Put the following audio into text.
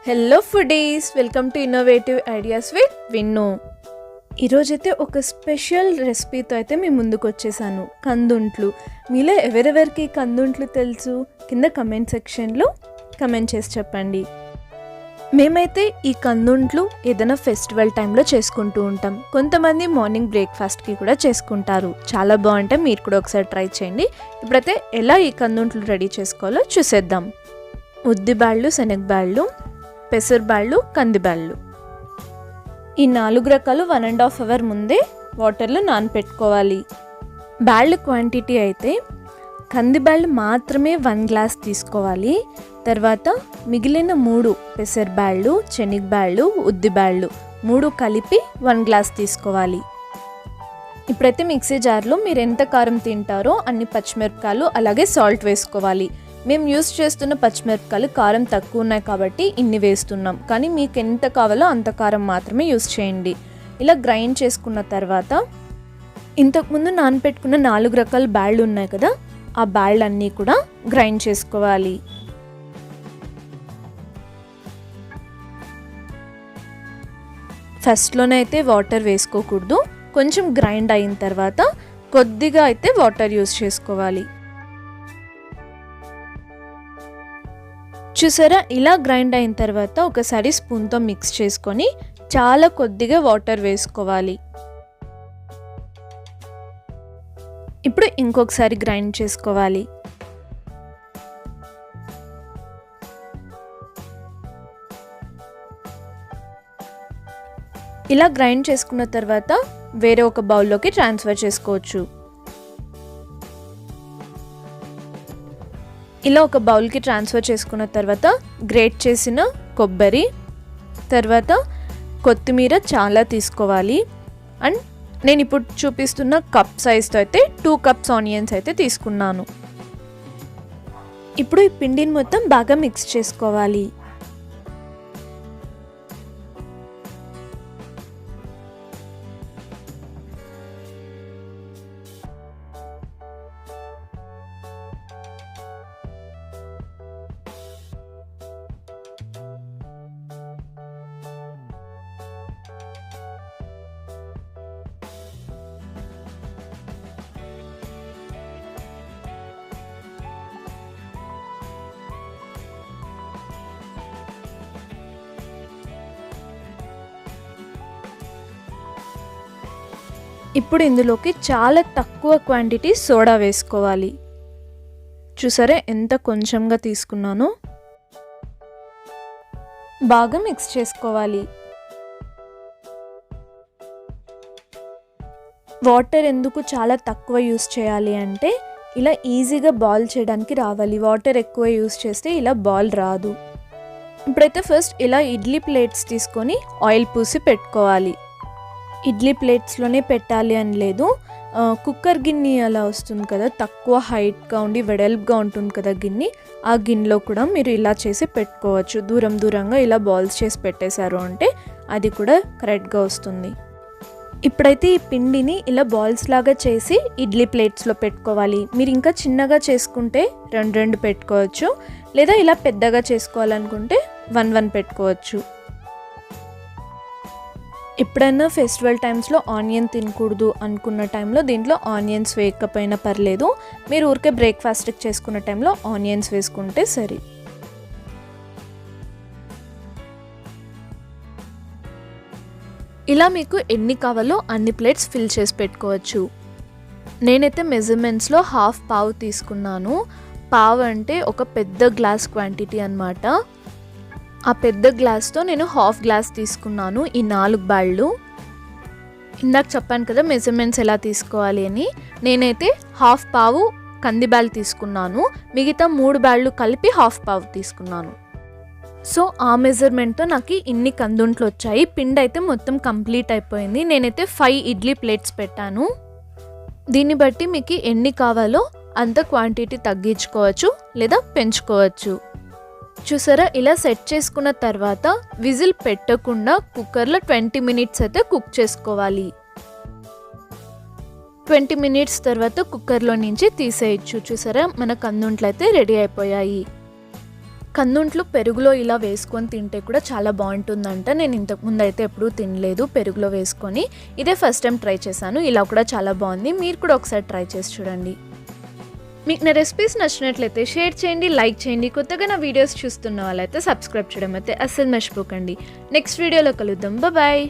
Hello foodies, welcome to innovative ideas with Vinnu. ఈరోజైతే ఒక special రెసిపీతో అయితే మీ ముందుకు వచ్చేసాను, కందుంట్లు. మీలో ఎవరెవరికి కందుంట్లు తెలుసు కింద కమెంట్ సెక్షన్లో కమెంట్ చేసి చెప్పండి. మేమైతే ఈ కందుంట్లు ఏదైనా ఫెస్టివల్ టైంలో చేసుకుంటూ ఉంటాం. కొంతమంది మార్నింగ్ బ్రేక్ఫాస్ట్కి కూడా చేసుకుంటారు. చాలా బాగుంటాయి, మీరు కూడా ఒకసారి ట్రై చేయండి. ఇప్పుడైతే ఎలా ఈ కందుంట్లు రెడీ చేసుకోవాలో చూసేద్దాం. ఉద్దిబ్యాళ్ళు, శనగబ్యాళ్ళు, పెసరబ్యాళ్ళు, కందిబ్యాళ్ళు, ఈ 4 రకాలు 1.5 అవర్ ముందే వాటర్లో నానపెట్టుకోవాలి. బ్యాళ్ళు క్వాంటిటీ అయితే కందిబ్యాళ్ళు మాత్రమే 1 గ్లాస్ తీసుకోవాలి. తర్వాత మిగిలిన 3 పెసరబ్యాళ్ళు, శనగబ్యాళ్ళు, ఉద్దిబ్యాళ్ళు 3 కలిపి 1 గ్లాస్ తీసుకోవాలి. ఇప్పుడైతే మిక్సీ జార్లో మీరు ఎంత కారం తింటారో అన్ని పచ్చిమిరపకాయలు అలాగే సాల్ట్ వేసుకోవాలి. మేము యూస్ చేస్తున్న పచ్చిమిరపకాయలు కారం తక్కువ ఉన్నాయి కాబట్టి ఇన్ని వేస్తున్నాం, కానీ మీకు ఎంత కావాలో అంత కారం మాత్రమే యూస్ చేయండి. ఇలా గ్రైండ్ చేసుకున్న తర్వాత ఇంతకుముందు నానపెట్టుకున్న 4 రకాల బ్యాళ్ళు ఉన్నాయి కదా, ఆ బ్యాళ్ళు అన్నీ కూడా గ్రైండ్ చేసుకోవాలి. ఫస్ట్లోనైతే వాటర్ వేసుకోకూడదు. కొంచెం గ్రైండ్ అయిన తర్వాత కొద్దిగా అయితే వాటర్ యూస్ చేసుకోవాలి. చూసారా, ఇలా గ్రైండ్ అయిన తర్వాత ఒకసారి స్పూన్తో మిక్స్ చేసుకొని చాలా కొద్దిగా వాటర్ వేసుకోవాలి. ఇప్పుడు ఇంకొకసారి గ్రైండ్ చేసుకోవాలి. ఇలా గ్రైండ్ చేసుకున్న తర్వాత వేరే ఒక బౌల్లోకి ట్రాన్స్ఫర్ చేసుకోవచ్చు. ఇలా ఒక బౌల్కి ట్రాన్స్ఫర్ చేసుకున్న తర్వాత గ్రేట్ చేసిన కొబ్బరి, తర్వాత కొత్తిమీర చాలా తీసుకోవాలి. అండ్ నేను ఇప్పుడు చూపిస్తున్న కప్ సైజ్తో అయితే 2 కప్స్ ఆనియన్స్ అయితే తీసుకున్నాను. ఇప్పుడు ఈ పిండిని మొత్తం బాగా మిక్స్ చేసుకోవాలి. ఇప్పుడు ఇందులోకి చాలా తక్కువ క్వాంటిటీ సోడా వేసుకోవాలి. చూసారా ఎంత కొంచెంగా తీసుకున్నానో. బాగా మిక్స్ చేసుకోవాలి. వాటర్ ఎందుకు చాలా తక్కువ యూస్ చేయాలి అంటే ఇలా ఈజీగా బాల్ చేయడానికి రావాలి. వాటర్ ఎక్కువ యూస్ చేస్తే ఇలా బాల్ రాదు. ఇప్పుడైతే ఫస్ట్ ఇలా ఇడ్లీ ప్లేట్స్ తీసుకొని ఆయిల్ పూసి పెట్టుకోవాలి. ఇడ్లీ ప్లేట్స్లోనే పెట్టాలి అని లేదు, కుక్కర్ గిన్నె అలా వస్తుంది కదా, తక్కువ హైట్గా ఉండి వెడల్పుగా ఉంటుంది కదా గిన్నె, ఆ గిన్నెలో కూడా మీరు ఇలా చేసి పెట్టుకోవచ్చు. దూరంగా ఇలా బాల్స్ చేసి పెట్టేశారు అంటే అది కూడా కరెక్ట్గా వస్తుంది. ఇప్పుడైతే ఈ పిండిని ఇలా బాల్స్ లాగా చేసి ఇడ్లీ ప్లేట్స్లో పెట్టుకోవాలి. మీరు ఇంకా చిన్నగా చేసుకుంటే 2 పెట్టుకోవచ్చు, లేదా ఇలా పెద్దగా చేసుకోవాలనుకుంటే 1 పెట్టుకోవచ్చు. ఎప్పుడైనా ఫెస్టివల్ టైమ్స్లో ఆనియన్ తినకూడదు అనుకున్న టైంలో దీంట్లో ఆనియన్స్ వేయకపోయినా పర్లేదు. మీరు ఊరికే బ్రేక్ఫాస్ట్కి చేసుకున్న టైంలో ఆనియన్స్ వేసుకుంటే సరి. ఇలా మీకు ఎన్ని కావాలో అన్ని ప్లేట్స్ ఫిల్ చేసి పెట్టుకోవచ్చు. నేనైతే మెజర్మెంట్స్లో 1/2 పావు తీసుకున్నాను. పావు అంటే ఒక పెద్ద గ్లాస్ క్వాంటిటీ అన్నమాట. ఆ పెద్ద గ్లాస్తో నేను 1/2 గ్లాస్ తీసుకున్నాను ఈ 4 బ్యాళ్ళు. ఇందాక చెప్పాను కదా మెజర్మెంట్స్ ఎలా తీసుకోవాలి అని. నేనైతే 1/2 పావు కందిబ్యాళ్ళు తీసుకున్నాను, మిగతా 3 బ్యాళ్ళు కలిపి 1/2 పావు తీసుకున్నాను. సో ఆ మెజర్మెంట్తో నాకు ఇన్ని కందుంట్లు వచ్చాయి. పిండి అయితే మొత్తం కంప్లీట్ అయిపోయింది. నేనైతే 5 ఇడ్లీ ప్లేట్స్ పెట్టాను. దీన్ని బట్టి మీకు ఎన్ని కావాలో అంత క్వాంటిటీ తగ్గించుకోవచ్చు లేదా పెంచుకోవచ్చు. చూసారా, ఇలా సెట్ చేసుకున్న తర్వాత విజిల్ పెట్టకుండా కుక్కర్లో 20 మినిట్స్ అయితే కుక్ చేసుకోవాలి. 20 మినిట్స్ తర్వాత కుక్కర్లో నుంచి తీసేయచ్చు. చూసారా, మన కందుంట్లు అయితే రెడీ అయిపోయాయి. కందుంట్లు పెరుగులో ఇలా వేసుకొని తింటే కూడా చాలా బాగుంటుందంట. నేను ఇంతకు ముందు అయితే ఎప్పుడూ తినలేదు పెరుగులో వేసుకొని. ఇదే ఫస్ట్ టైం ట్రై చేశాను. ఇలా కూడా చాలా బాగుంది. మీరు కూడా ఒకసారి ట్రై చేసి చూడండి. మీకు నా రెసిపీస్ నచ్చినట్లయితే షేర్ చేయండి, లైక్ చేయండి. కొత్తగా నా వీడియోస్ చూస్తున్న వాళ్ళైతే సబ్స్క్రైబ్ చేయడం అయితే అస్సలు మర్చిపోకండి. నెక్స్ట్ వీడియోలో కలుద్దాం. బాయ్.